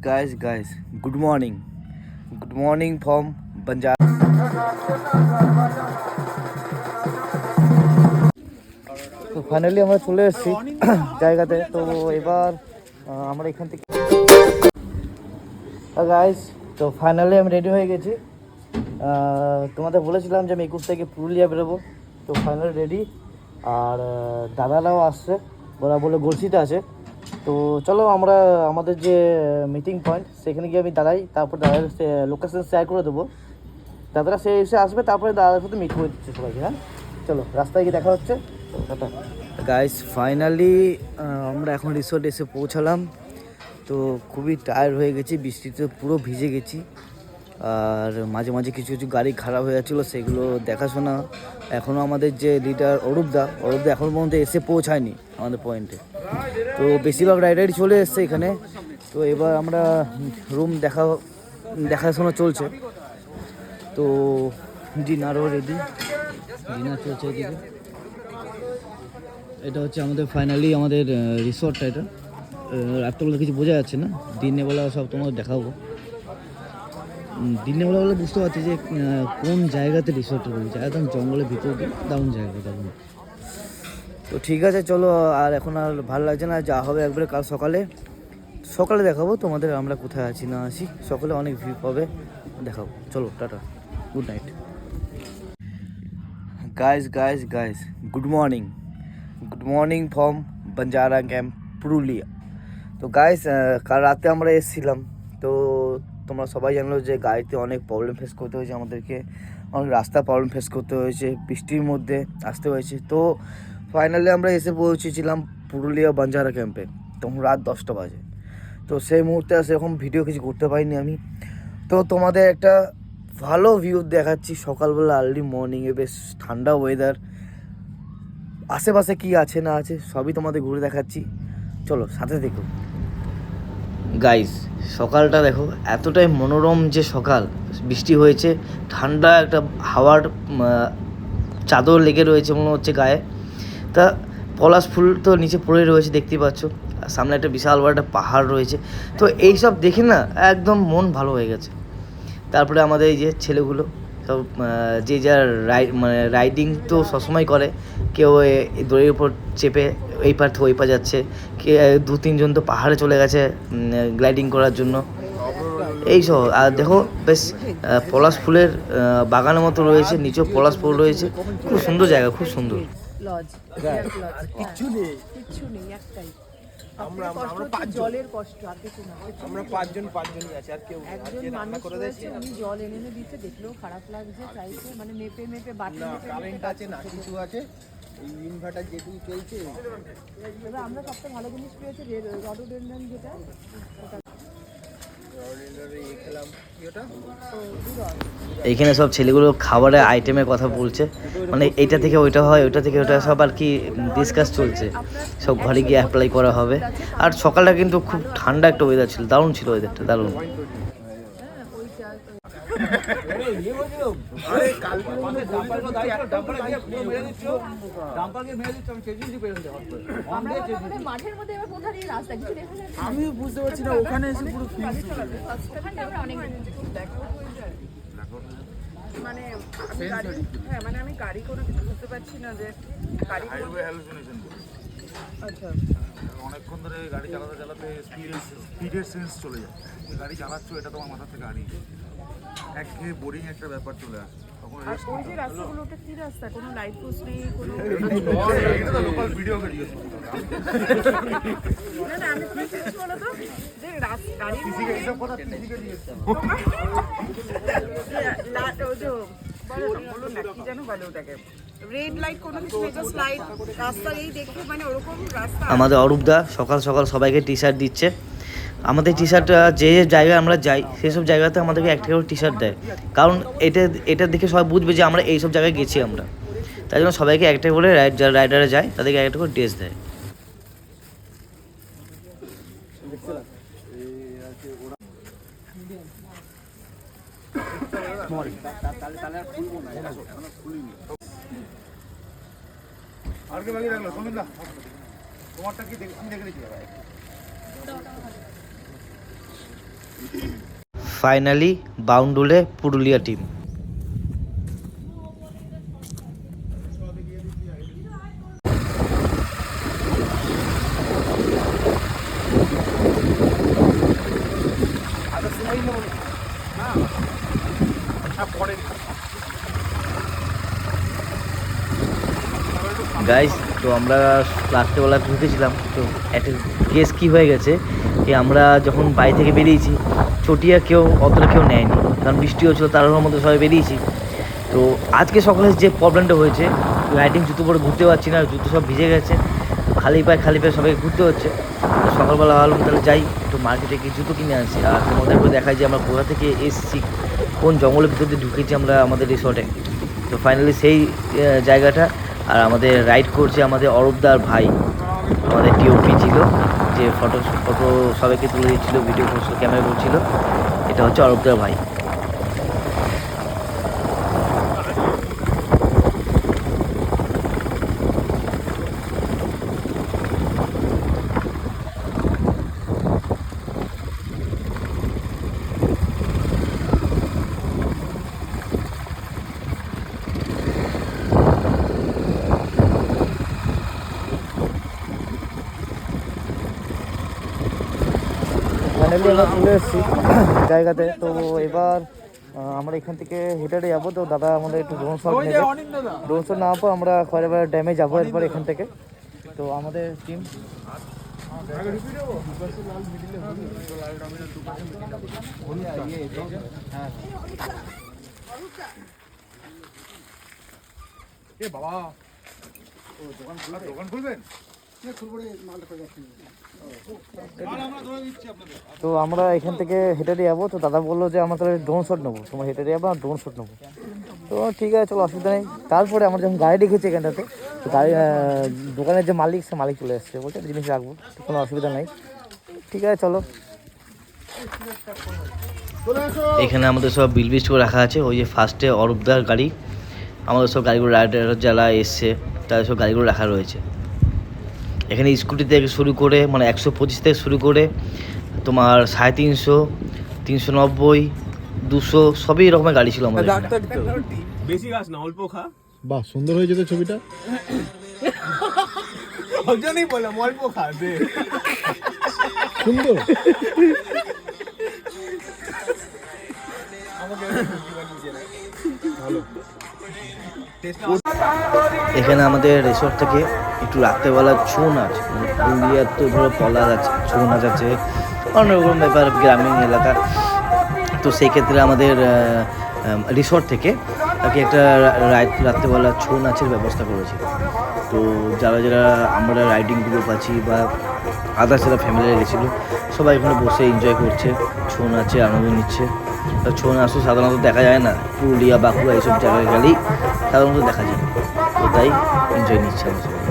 Guys, good morning from Banjar. তো finally আমরা চলে এসেছি জায়গাতে। তো এবার আমরা এখান থেকে গাইস, তো ফাইনালি আমি রেডি হয়ে গেছি। তোমাদের বলেছিলাম যে আমি 21 তারিখে পুরুলিয়া বেরোবো, তো ফাইনালি রেডি। আর দাদারাও আসছে, ওরা বলে গলসিতে আছে। তো চলো আমরা আমাদের যে মিটিং পয়েন্ট সেখানে গিয়ে আমি দাঁড়াই, তারপর দাদার লোকেশন শেয়ার করে দেবো। দাদারা সে এসে আসবে, তারপরে দাদার সাথে মিট করে দিচ্ছে সবাইকে। হ্যাঁ চলো, রাস্তায় গিয়ে দেখা হচ্ছে। গাইস ফাইনালি আমরা এখন রিসোর্ট এসে পৌঁছালাম। তো খুবই টায়ার্ড হয়ে গেছি, বৃষ্টিতে পুরো ভিজে গেছি। আর মাঝে মাঝে কিছু কিছু গাড়ি খারাপ হয়ে যাচ্ছিলো, সেগুলো দেখাশোনা এখনও আমাদের যে লিডার অরূপদা এখন পর্যন্ত এসে পৌঁছায়নি আমাদের পয়েন্টে। তো বেশিরভাগ রাইডারই চলে এসছে এখানে। তো এবার আমরা রুম দেখাশোনা চলছে। তো ডিনারও রেডি, ডিনার চলছে এদিকে। এটা হচ্ছে আমাদের ফাইনালি আমাদের রিসোর্টটা। এটা রাত্রেবেলা কিছু বোঝা যাচ্ছে না, দিনের বেলা সব তোমাদের দেখাবো। দিনের বেলা বলে বুঝতে পারছি যে কোন জায়গাতে রিসোর্টটা রয়েছে, একদম জঙ্গলের ভিতর দিয়ে দারুণ জায়গা, দারুণ। তো ঠিক আছে চলো, আর এখন আর ভালো লাগছে না, যা হবে একবারে কাল সকালে দেখাবো তোমাদের আমরা কোথায় আছি না আছি। সকালে অনেক ভিউ পাবে, দেখাবো। চলো tata, good night. Guys good morning from Banjara camp Purulia. তো গাইস কাল রাতে আমরা এসেছিলাম। তো তোমরা সবাই জানলো যে গাড়িতে অনেক প্রবলেম ফেস করতে হয়েছে আমাদেরকে, অনেক রাস্তা প্রবলেম ফেস করতে হয়েছে, বৃষ্টির মধ্যে আসতে হয়েছে। তো ফাইনালি আমরা এসে পৌঁছেছিলাম পুরুলিয়া বাঞ্জারা ক্যাম্পে, তখন রাত 10টা বাজে। তো সেই মুহূর্তে সেরকম ভিডিও কিছু করতে পারিনি আমি। তো তোমাদের একটা ভালো ভিউ দেখাচ্ছি সকালবেলা আর্লি মর্নিংয়ে, বেশ ঠান্ডা ওয়েদার, আশেপাশে কি আছে না আছে সবই তোমাদের ঘুরে দেখাচ্ছি। চলো সাথে দেখো। গাইস সকালটা দেখো, এতটাই মনোরম যে সকাল, বৃষ্টি হয়েছে, ঠান্ডা একটা হাওয়ার চাদর লেগে রয়েছে মনে হচ্ছে গায়ে। তা পলাশ ফুল তো নিচে পড়ে রয়েছে দেখতেই পাচ্ছ, সামনে একটা বিশাল বড় একটা পাহাড় রয়েছে। তো এইসব দেখে না একদম মন ভালো হয়ে গেছে। তারপরে আমাদের এই যে ছেলেগুলো সব যে যার রাইডিং তো সবসময় করে, কেউ দড়ির উপর চেপে এই পার থেকে ওই পা যাচ্ছে, কে 2-3 জন তো পাহাড়ে চলে গেছে গ্লাইডিং করার জন্য এইসব। আর দেখো বেশ পলাশ ফুলের বাগানের মতো রয়েছে, নিচেও পলাশ ফুল রয়েছে, খুব সুন্দর জায়গা, খুব সুন্দর। আমরা জলের কষ্ট আর কিছু না। আমরা পাঁচজনই আছি, আর কেউ একজন মানুষ রয়েছে, উনি জল এনে দিতে, দেখলেও খারাপ লাগছে, চাইছে মানে মেপে বাটি কারেন্ট আছে না কিছু আছে, এই ইনভার্টার যেটুকু চলছে। তবে আমরা সবথেকে ভালো জিনিস পেয়েছি রডোডেন্ড্রন, যেটা এইখানে সব ছেলেগুলো খাবারের আইটেমের কথা বলছে, মানে এইটা থেকে ওইটা হয়, ওইটা থেকে ওইটা, সব আর কি ডিসকাস চলছে, সব ঘরে গিয়ে অ্যাপ্লাই করা হবে। আর সকালটা কিন্তু খুব ঠান্ডা একটা ওয়েদার ছিল, দারুণ ছিল ওয়েদারটা, দারুণ। আমি বুঝতে পারছি না, ওখানে এসে পুরো মানে আমি গাড়ি কোনো কিছু বুঝতে পারছি না যে গাড়ি আচ্ছা অনেকক্ষণ ধরে গাড়ি চালাতে স্পিডের সেন্স চলে যায়, গাড়ি চালাচ্ছ এটা তোমার মাথা থেকে হারিয়ে যায়, একঘেয়ে বোরিং একটা ব্যাপার চলে আসে। আর ওই যে রাস্তাগুলোটা কি রাস্তা, কোনো লাইট পোস্ট নেই, কোনো লোকাল ভিডিও জিজ্ঞেস না আমি তোমাকে কিছু বলো তো যে গাড়ি বলুন না কি জানো বলে ওটাকে, রেড লাইট কোনো কিছু নেই, জাস্ট লাইট রাস্তা এই দেখে মানে ওরকম রাস্তা। আমাদের অরূপদা সকাল সবাইকে টি শার্ট দিচ্ছে। আমাদের টি শার্ট যে জায়গায় আমরা যাই সেসব জায়গাতে আমাদেরকে একটা করে টি শার্ট দেয়, কারণ এটা দেখে সবাই বুঝবে যে আমরা এইসব জায়গায় গেছি আমরা, তাই জন্য সবাইকে একটা করে যারা রাইডারে যায় তাদেরকে একটা করে ড্রেস দেয়। তোমারটা কি দেখে ফাইনালি বাউন্ডুলে পুরুলিয়া টিম। গাইস, তো আমরা রাত্রেবেলা ঘুরতেছিলাম, তো একটা কেস কী হয়ে গেছে যে আমরা যখন বাড়ি থেকে বেরিয়েছি চটিয়া অতটা কেউ নেয়নি, কারণ বৃষ্টি হচ্ছিলো, তার মধ্যে সবাই বেরিয়েছি। তো আজকে সকালে যে প্রবলেমটা হয়েছে, রাইডিং জুতো পরে ঘুরতে পারছি না, জুতো সব ভিজে গেছে, খালি পায়ে সবাইকে ঘুরতে হচ্ছে। তো সকালবেলা ভাবলাম তাহলে যাই একটু মার্কেটে গিয়ে জুতো কিনে আনছি, আর তোমাদের করে দেখাই যে আমরা কোথা থেকে এসেছি, কোন জঙ্গলের ভিতর দিয়ে ঢুকেছি আমরা আমাদের রিসর্টে। তো ফাইনালি সেই জায়গাটা, আর আমাদের রাইড করছে আমাদের অরূপদার ভাই, আমাদের টিওপি ছিল, যে ফটো সবাইকে তুলে দিচ্ছিলো, ভিডিও করছিল, ক্যামেরা করছিল, এটা হচ্ছে অরূপদার ভাই। ফাইনালি আমরা চলে এসেছি জায়গাতে। তো এবার আমরা এখান থেকে হেঁটে যাবো। তো দাদা আমাদের একটু ড্রোন শট নেবে, ড্রোন শট নেওয়ার পর আমরা খয়রাপাড়া ড্যামে যাবো এরপর এখান থেকে। তো আমাদের টিম দোকান খুলবেন? তো আমরা এখান থেকে হেঁটে যাবো। তো দাদা বললো যে আমরা তাহলে ড্রোন শট নেবো, তোমার হেঁটে যাবো আর ড্রোন শট নেবো। তো ঠিক আছে, চলো, অসুবিধা নেই। তারপরে আমরা যখন গাড়ি রেখেছি এখানটাতে, তো গাড়ি দোকানের যে মালিক, সে মালিক চলে এসছে, বলছে একটা জিনিস রাখবো, কোনো অসুবিধা নেই। ঠিক আছে, চলো। এখানে আমাদের সব বিল বিস্ট করে রাখা আছে। ওই যে ফার্স্টে অরূপদার গাড়ি, আমাদের সব গাড়িগুলো রাইডার যারা এসছে তাদের সব গাড়িগুলো রাখা রয়েছে এখানে। স্কুটি থেকে শুরু করে মানে 125 থেকে শুরু করে তোমার 350, 390, 200 সবই রকমের গাড়ি ছিল আমাদের এখানে। বেশি গাছ না, অল্প খা। বাহ, সুন্দর হয়েছে তো ছবিটা। ওই জন্যই বললাম অল্প খা দে। সুন্দর। এখানে আমাদের রিসোর্ট থেকে একটু রাত্রেবেলা ছৌ নাচ, পুরুলিয়ার তো ধরো পলা আছে, ছৌ নাচ আছে, অন্য রকম ব্যাপার, গ্রামীণ এলাকা। তো সেই ক্ষেত্রে আমাদের রিসোর্ট থেকে তাকে একটা রাত্রেবেলা ছৌ নাচের ব্যবস্থা করেছে। তো যারা যারা আমরা রাইডিং গ্রুপ আছি বা আদার্স যারা ফ্যামিলি গেছিলো, সবাই এখানে বসে এনজয় করছে, ছৌ নাচে আনন্দ নিচ্ছে। ছৌ নাচ তো সাধারণত দেখা যায় না, পুরুলিয়া বাঁকুড়া এইসব জায়গায় গেলেই সাধারণত দেখা যায়। তো তাই এনজয় নিচ্ছে আমরা সবাই।